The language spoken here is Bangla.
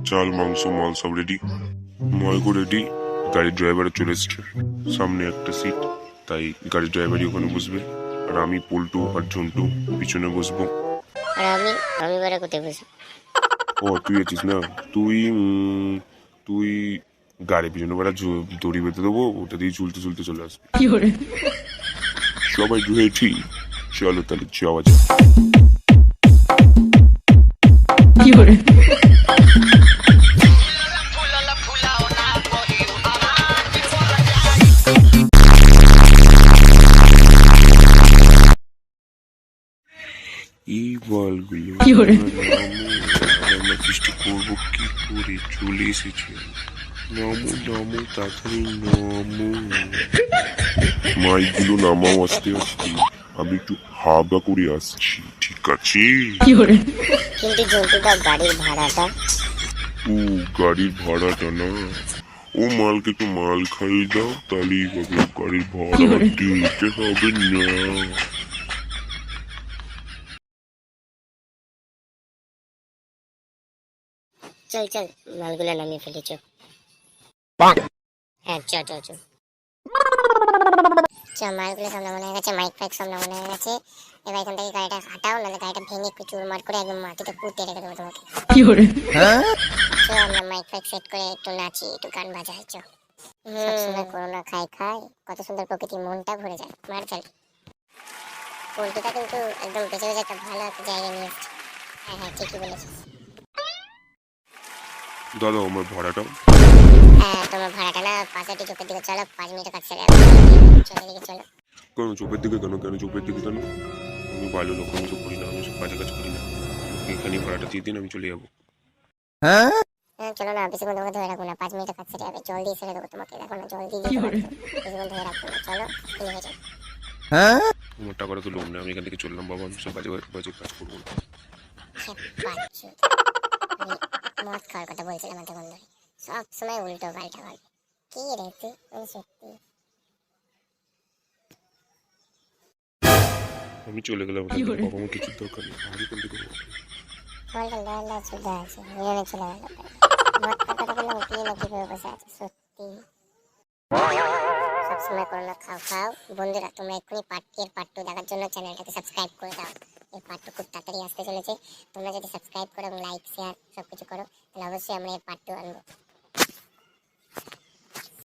চাল মাংস মাল সব রেডি, ময়গো রেডি। গাড়ির ড্রাইভারও চলে এসছে, সামনে একটা সিট, তাই গাড়ির ড্রাইভারই ওখানে বসবে, আর আমি পল্টু আর ঝন্টু পিছনে বসবো। আর আমি বেড়া কোথায় বসবো? ও তুই আছিস না, তুই তুই গাড়ি পিছনে বেড়া দড়ি বেঁধে দেবো, ওটা দিয়ে চুলতে চুলতে চলে আসবে। সবাই রেডি, চলো তাহলে যাওয়া যাক। এই বলগুলো আমরা চেষ্টা করবো কি করে, চলে এসেছে। নামো নামো তাড়াতাড়ি নামো, মাইকগুলো নামাও আস্তে আস্তে, আমি একটু হাগা করে আসছি, ঠিক আছে? কিন্তু জন্তুদা গাড়ির ভাড়াটা? ও গাড়ির ভাড়াটা না, ও মালকে একটু মাল খাইয়ে দাও, তাহলেই হবে। গাড়ির ভাড়া দিতে হবে না। চল চল, মালগুলো নামিয়ে ফেলেছ। হ্যাঁ চ চ চ চ, মালগুলো সব নামানো হয়ে গেছে, মাইক ফাইক সব নামানো হয়ে গেছে। এবার এখান থেকে গাড়িটা হাঁটাও, নাহলে গাড়িটা ভেঙে একটু চুরমার করে একদম মাটিতে পুঁতে রেখে দেবো তোমাকে। চল আমরা মাইক ফাইক সেট করে একটু নাচি, একটু গান বাজাই। চ, সবসময় করোনা খাই খাই, কত সুন্দর প্রকৃতি, মনটা ভরে যায়। মার চল, পোল্ট্রিটা কিন্তু একদম বেঁচে বেঁচে একটা ভালো একটা জায়গায় নিয়ে এসছে। হ্যাঁ হ্যাঁ ঠিকই বলেছিস। দাদা আমার ভাড়াটা। হ্যাঁ তোমার ভাড়াটা না, পাশেটি চোখের দিকে চলো, 5 মিনিটের কাছে চলে দিকে চলো। কেন চোপের দিকে কেন, কেন চোপের দিকে কেন? আমি ভালো লোক, আমি সব করি না, আমি সব কাজে কাজ করি না। এখানে ভাড়াটা দিয়ে দিন, আমি চলে যাবো। হ্যাঁ চলো না, বেশিক্ষণ তোমাকে ধরে রাখবো না, 5 মিনিটের কাছে ছেড়ে যাবে, জল দিয়ে ছেড়ে দেবো তোমাকে। দেখো না জল দিয়ে দিতে পারছো, বেশিক্ষণ ধরে রাখবো না, চলো কিনে হয়ে যাবে। আমার টাকাটা তো লোন নেই, আমি এখান থেকে চললাম বাবা, আমি সব বাজে বাজে কাজ করবো না। মদ খাওয়ার কথা বলছিলাম এতক্ষণ ধরে, সব সময় উল্টো পাল্টা বল। কি রে তুই, সত্যি। আমি চলে গেলাম, বাবা আমার কিছু দরকার নেই, আমি কোন দিকে যাবো? ডালা চুদা আছে, মিলনে চলে গেল। মদ কথা বললাম, কি না কিভাবে বসে আছে সত্যি। সবসময় করো না, খাও খাও। বন্ধুরা তোমরা এক্ষুনি পার্ট 2 দেখার জন্য চ্যানেলটাকে সাবস্ক্রাইব করে দাও। এই পার্ট 2 খুব তাড়াতাড়ি আসতে চলেছে। তোমরা যদি সাবস্ক্রাইব করো এবং লাইক শেয়ার সবকিছু করো, তাহলে অবশ্যই আমরা এই পার্ট 2 আনবো।